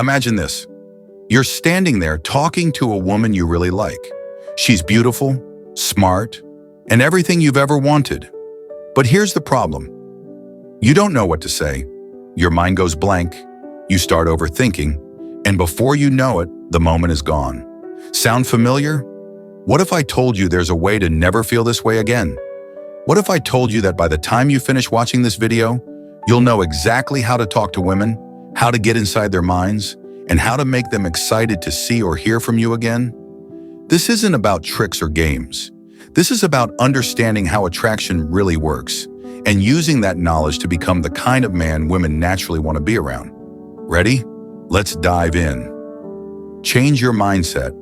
Imagine this. You're standing there talking to a woman you really like. She's beautiful, smart, and everything you've ever wanted. But here's the problem. You don't know what to say. Your mind goes blank. You start overthinking, and before you know it, the moment is gone. Sound familiar? What if I told you there's a way to never feel this way again? What if I told you that by the time you finish watching this video, you'll know exactly how to talk to women, how to get inside their minds, and how to make them excited to see or hear from you again? This isn't about tricks or games. This is about understanding how attraction really works and using that knowledge to become the kind of man women naturally want to be around. Ready? Let's dive in. Change your mindset.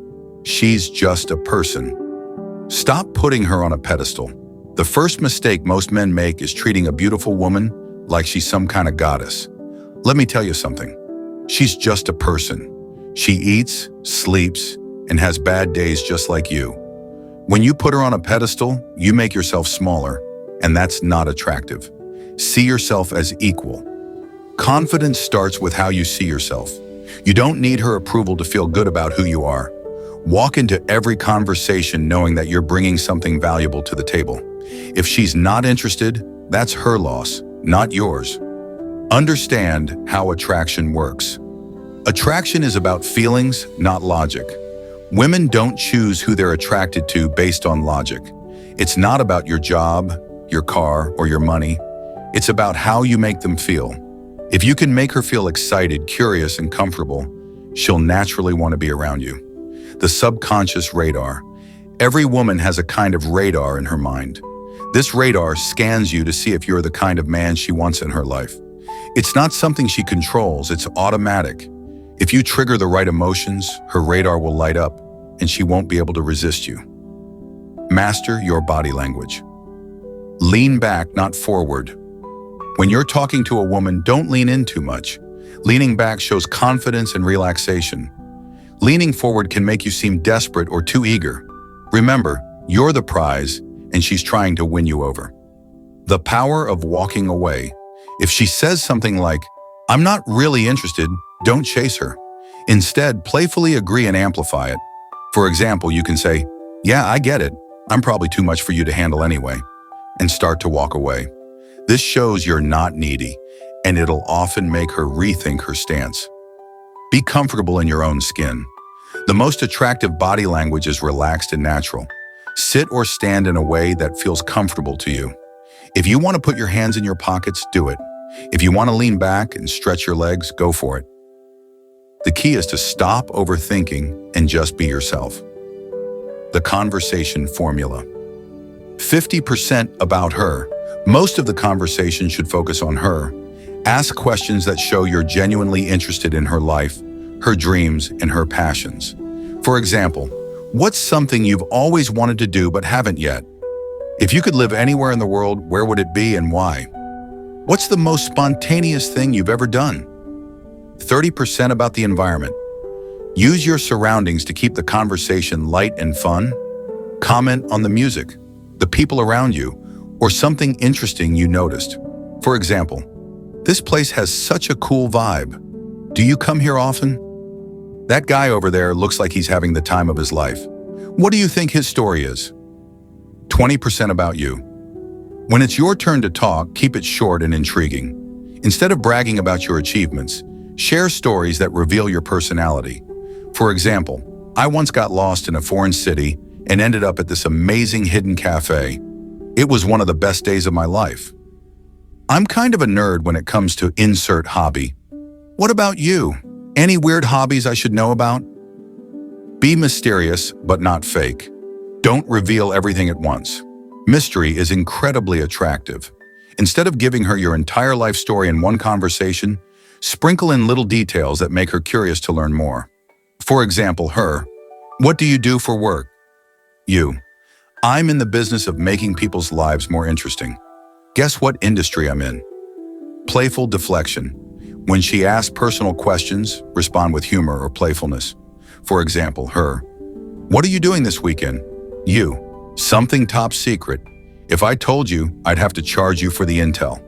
She's just a person. Stop putting her on a pedestal. The first mistake most men make is treating a beautiful woman like she's some kind of goddess. Let me tell you something. She's just a person. She eats, sleeps, and has bad days just like you. When you put her on a pedestal, you make yourself smaller, and that's not attractive. See yourself as equal. Confidence starts with how you see yourself. You don't need her approval to feel good about who you are. Walk into every conversation knowing that you're bringing something valuable to the table. If she's not interested, that's her loss, not yours. Understand how attraction works. Attraction is about feelings, not logic. Women don't choose who they're attracted to based on logic. It's not about your job, your car, or your money. It's about how you make them feel. If you can make her feel excited, curious, and comfortable, she'll naturally want to be around you. The subconscious radar. Every woman has a kind of radar in her mind. This radar scans you to see if you're the kind of man she wants in her life. It's not something she controls, it's automatic. If you trigger the right emotions, her radar will light up, and she won't be able to resist you. Master your body language. Lean back, not forward. When you're talking to a woman, don't lean in too much. Leaning back shows confidence and relaxation. Leaning forward can make you seem desperate or too eager. Remember, you're the prize, and she's trying to win you over. The power of walking away. If she says something like, "I'm not really interested," don't chase her. Instead, playfully agree and amplify it. For example, you can say, "Yeah, I get it. I'm probably too much for you to handle anyway," and start to walk away. This shows you're not needy, and it'll often make her rethink her stance. Be comfortable in your own skin. The most attractive body language is relaxed and natural. Sit or stand in a way that feels comfortable to you. If you want to put your hands in your pockets, do it. If you want to lean back and stretch your legs, go for it. The key is to stop overthinking and just be yourself. The conversation formula. 50% about her. Most of the conversation should focus on her. Ask questions that show you're genuinely interested in her life, her dreams, and her passions. For example, what's something you've always wanted to do but haven't yet? If you could live anywhere in the world, where would it be and why? What's the most spontaneous thing you've ever done? 30% about the environment. Use your surroundings to keep the conversation light and fun. Comment on the music, the people around you, or something interesting you noticed. For example, "This place has such a cool vibe. Do you come here often? That guy over there looks like he's having the time of his life. What do you think his story is?" 20% about you. When it's your turn to talk, keep it short and intriguing. Instead of bragging about your achievements, share stories that reveal your personality. For example, "I once got lost in a foreign city and ended up at this amazing hidden cafe. It was one of the best days of my life. I'm kind of a nerd when it comes to insert hobby. What about you? Any weird hobbies I should know about?" Be mysterious, but not fake. Don't reveal everything at once. Mystery is incredibly attractive. Instead of giving her your entire life story in one conversation, sprinkle in little details that make her curious to learn more. For example, her, "What do you do for work?" You, "I'm in the business of making people's lives more interesting. Guess what industry I'm in?" Playful deflection. When she asks personal questions, respond with humor or playfulness. For example, her, "What are you doing this weekend?" You, "Something top secret. If I told you, I'd have to charge you for the intel."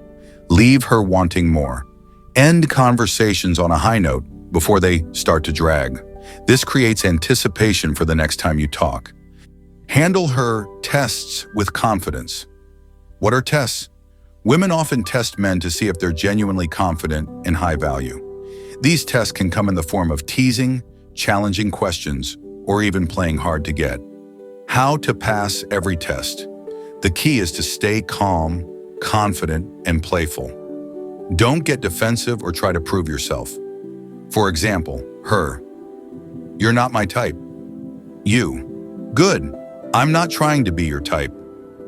Leave her wanting more. End conversations on a high note, before they start to drag. This creates anticipation for the next time you talk. Handle her tests with confidence. What are tests? Women often test men to see if they're genuinely confident and high value. These tests can come in the form of teasing, challenging questions, or even playing hard to get. How to pass every test. The key is to stay calm, confident, and playful. Don't get defensive or try to prove yourself. For example, her. You're not my type. You. Good. I'm not trying to be your type.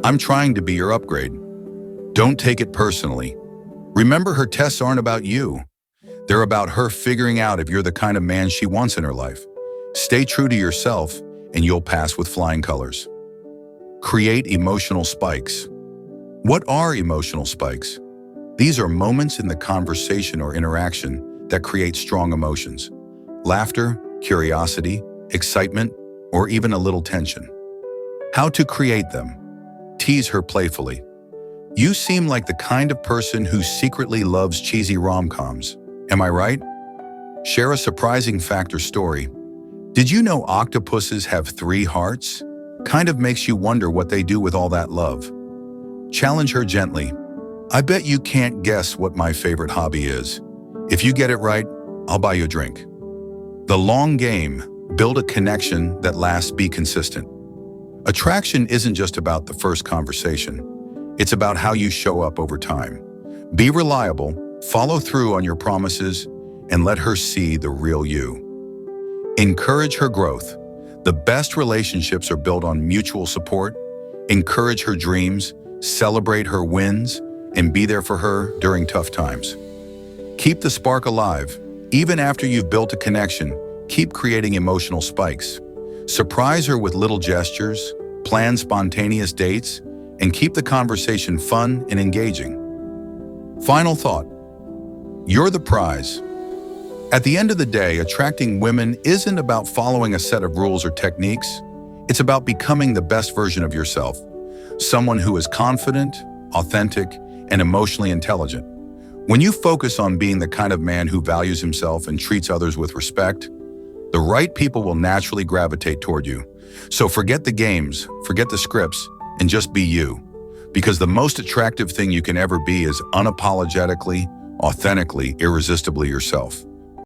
I'm trying to be your upgrade. Don't take it personally. Remember, her tests aren't about you. They're about her figuring out if you're the kind of man she wants in her life. Stay true to yourself, and you'll pass with flying colors. Create emotional spikes. What are emotional spikes? These are moments in the conversation or interaction that create strong emotions. Laughter, curiosity, excitement, or even a little tension. How to create them? Tease her playfully. You seem like the kind of person who secretly loves cheesy rom-coms. Am I right? Share a surprising fact or story. Did you know octopuses have 3 hearts? Kind of makes you wonder what they do with all that love. Challenge her gently. I bet you can't guess what my favorite hobby is. If you get it right, I'll buy you a drink. The long game. Build a connection that lasts. Be consistent. Attraction isn't just about the first conversation. It's about how you show up over time. Be reliable, follow through on your promises, and let her see the real you. Encourage her growth. The best relationships are built on mutual support. Encourage her dreams, celebrate her wins, and be there for her during tough times. Keep the spark alive. Even after you've built a connection, keep creating emotional spikes. Surprise her with little gestures, plan spontaneous dates, and keep the conversation fun and engaging. Final thought. You're the prize. At the end of the day, attracting women isn't about following a set of rules or techniques. It's about becoming the best version of yourself. Someone who is confident, authentic, and emotionally intelligent. When you focus on being the kind of man who values himself and treats others with respect, the right people will naturally gravitate toward you. So forget the games, forget the scripts, and just be you. Because the most attractive thing you can ever be is unapologetically, authentically, irresistibly yourself.